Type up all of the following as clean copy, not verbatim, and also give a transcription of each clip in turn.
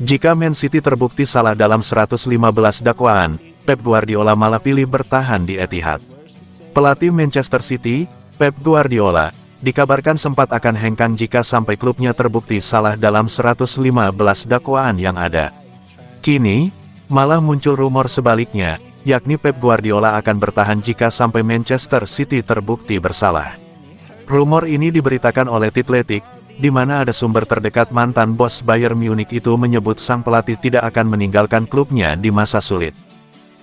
Jika Man City terbukti salah dalam 115 dakwaan, Pep Guardiola malah pilih bertahan di Etihad. Pelatih Manchester City, Pep Guardiola, dikabarkan sempat akan hengkang jika sampai klubnya terbukti salah dalam 115 dakwaan yang ada. Kini, malah muncul rumor sebaliknya, yakni Pep Guardiola akan bertahan jika sampai Manchester City terbukti bersalah. Rumor ini diberitakan oleh The Athletic, di mana ada sumber terdekat mantan bos Bayern Munich itu menyebut sang pelatih tidak akan meninggalkan klubnya di masa sulit.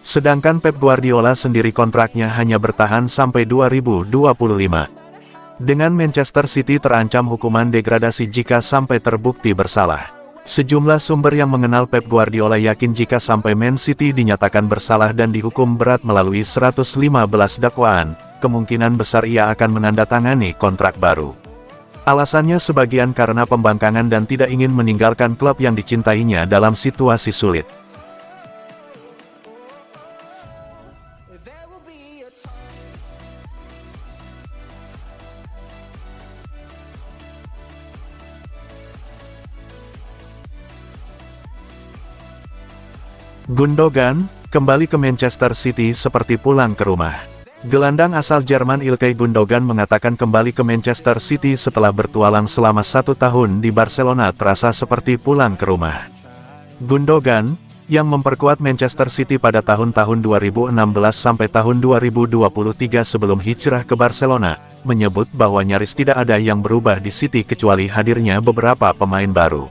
Sedangkan Pep Guardiola sendiri kontraknya hanya bertahan sampai 2025. Dengan Manchester City terancam hukuman degradasi jika sampai terbukti bersalah. Sejumlah sumber yang mengenal Pep Guardiola yakin jika sampai Man City dinyatakan bersalah dan dihukum berat melalui 115 dakwaan, kemungkinan besar ia akan menandatangani kontrak baru. Alasannya sebagian karena pembangkangan dan tidak ingin meninggalkan klub yang dicintainya dalam situasi sulit. Gundogan, kembali ke Manchester City seperti pulang ke rumah. Gelandang asal Jerman Ilkay Gundogan mengatakan kembali ke Manchester City setelah bertualang selama 1 tahun di Barcelona terasa seperti pulang ke rumah. Gundogan, yang memperkuat Manchester City pada tahun-tahun 2016 sampai tahun 2023 sebelum hijrah ke Barcelona, menyebut bahwa nyaris tidak ada yang berubah di City kecuali hadirnya beberapa pemain baru.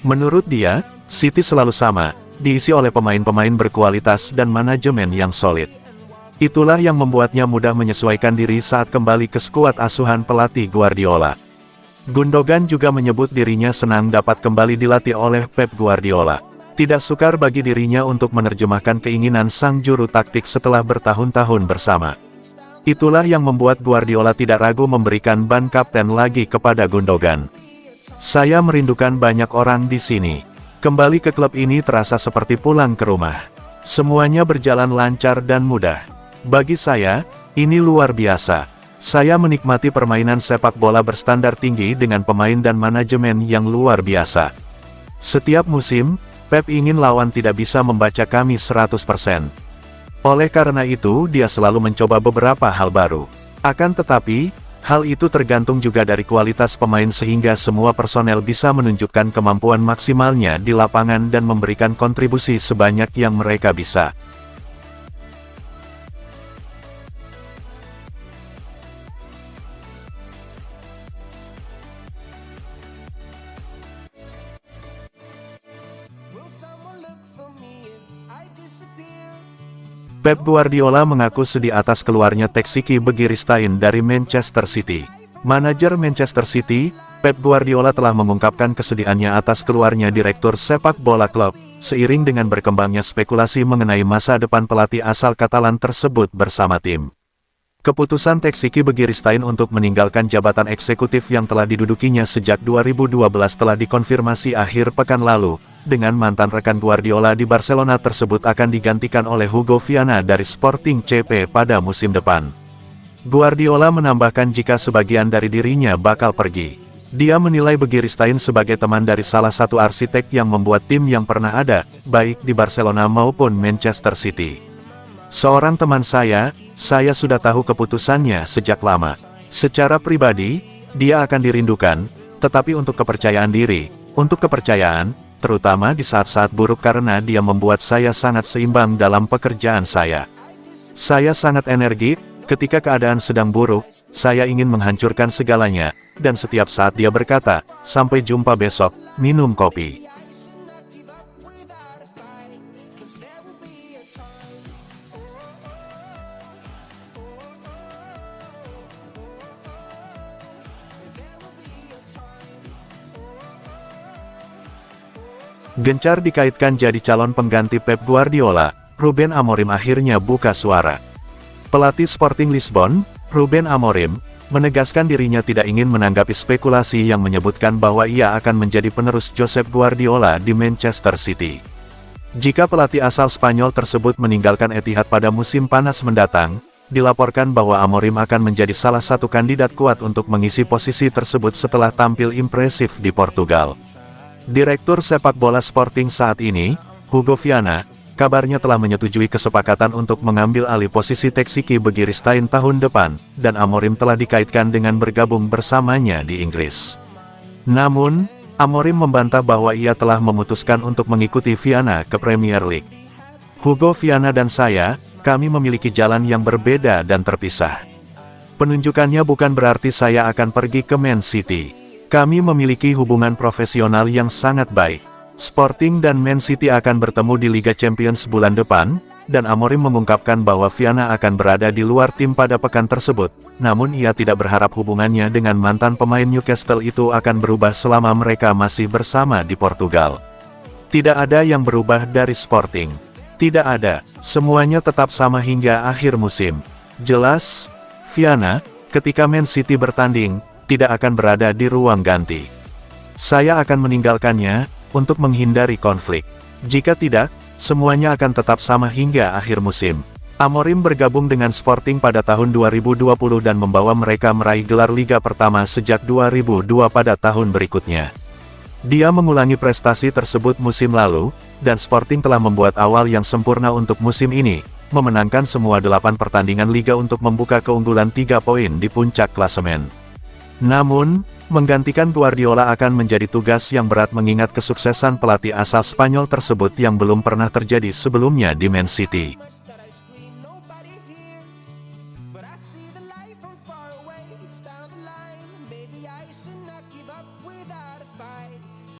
Menurut dia, City selalu sama, diisi oleh pemain-pemain berkualitas dan manajemen yang solid. Itulah yang membuatnya mudah menyesuaikan diri saat kembali ke skuad asuhan pelatih Guardiola. Gundogan juga menyebut dirinya senang dapat kembali dilatih oleh Pep Guardiola. Tidak sukar bagi dirinya untuk menerjemahkan keinginan sang juru taktik setelah bertahun-tahun bersama. Itulah yang membuat Guardiola tidak ragu memberikan ban kapten lagi kepada Gundogan. Saya merindukan banyak orang di sini. Kembali ke klub ini terasa seperti pulang ke rumah. Semuanya berjalan lancar dan mudah. Bagi saya, ini luar biasa. Saya menikmati permainan sepak bola berstandar tinggi dengan pemain dan manajemen yang luar biasa. Setiap musim, Pep ingin lawan tidak bisa membaca kami 100%. Oleh karena itu, dia selalu mencoba beberapa hal baru. Akan tetapi, hal itu tergantung juga dari kualitas pemain sehingga semua personel bisa menunjukkan kemampuan maksimalnya di lapangan dan memberikan kontribusi sebanyak yang mereka bisa. Pep Guardiola mengaku sedih atas keluarnya Taxiki Begiristain dari Manchester City. Manajer Manchester City, Pep Guardiola telah mengungkapkan kesedihannya atas keluarnya direktur sepak bola klub, seiring dengan berkembangnya spekulasi mengenai masa depan pelatih asal Katalan tersebut bersama tim. Keputusan Taxiki Begiristain untuk meninggalkan jabatan eksekutif yang telah didudukinya sejak 2012 telah dikonfirmasi akhir pekan lalu, dengan mantan rekan Guardiola di Barcelona tersebut akan digantikan oleh Hugo Viana dari Sporting CP pada musim depan. Guardiola menambahkan jika sebagian dari dirinya bakal pergi. Dia menilai Begiristain sebagai teman dari salah satu arsitek yang membuat tim yang pernah ada, baik di Barcelona maupun Manchester City. Seorang teman saya sudah tahu keputusannya sejak lama. Secara pribadi, dia akan dirindukan, tetapi untuk kepercayaan diri, untuk kepercayaan, terutama di saat-saat buruk karena dia membuat saya sangat seimbang dalam pekerjaan saya. Saya sangat energik, ketika keadaan sedang buruk, saya ingin menghancurkan segalanya, dan setiap saat dia berkata, "Sampai jumpa besok, minum kopi." Gencar dikaitkan jadi calon pengganti Pep Guardiola, Ruben Amorim akhirnya buka suara. Pelatih Sporting Lisbon, Ruben Amorim, menegaskan dirinya tidak ingin menanggapi spekulasi yang menyebutkan bahwa ia akan menjadi penerus Josep Guardiola di Manchester City. Jika pelatih asal Spanyol tersebut meninggalkan Etihad pada musim panas mendatang, dilaporkan bahwa Amorim akan menjadi salah satu kandidat kuat untuk mengisi posisi tersebut setelah tampil impresif di Portugal. Direktur sepak bola Sporting saat ini, Hugo Viana, kabarnya telah menyetujui kesepakatan untuk mengambil alih posisi Taxiki Begiristain tahun depan, dan Amorim telah dikaitkan dengan bergabung bersamanya di Inggris. Namun, Amorim membantah bahwa ia telah memutuskan untuk mengikuti Viana ke Premier League. Hugo Viana dan saya, kami memiliki jalan yang berbeda dan terpisah. Penunjukannya bukan berarti saya akan pergi ke Man City. Kami memiliki hubungan profesional yang sangat baik. Sporting dan Man City akan bertemu di Liga Champions bulan depan, dan Amorim mengungkapkan bahwa Viana akan berada di luar tim pada pekan tersebut. Namun ia tidak berharap hubungannya dengan mantan pemain Newcastle itu akan berubah selama mereka masih bersama di Portugal. Tidak ada yang berubah dari Sporting. Tidak ada, semuanya tetap sama hingga akhir musim. Jelas, Viana, ketika Man City bertanding, tidak akan berada di ruang ganti. Saya akan meninggalkannya, untuk menghindari konflik. Jika tidak, semuanya akan tetap sama hingga akhir musim. Amorim bergabung dengan Sporting pada tahun 2020 dan membawa mereka meraih gelar Liga pertama sejak 2002 pada tahun berikutnya. Dia mengulangi prestasi tersebut musim lalu, dan Sporting telah membuat awal yang sempurna untuk musim ini, memenangkan semua 8 pertandingan Liga untuk membuka keunggulan 3 poin di puncak klasemen. Namun, menggantikan Guardiola akan menjadi tugas yang berat mengingat kesuksesan pelatih asal Spanyol tersebut yang belum pernah terjadi sebelumnya di Man City. Maybe I should not give up without a fight.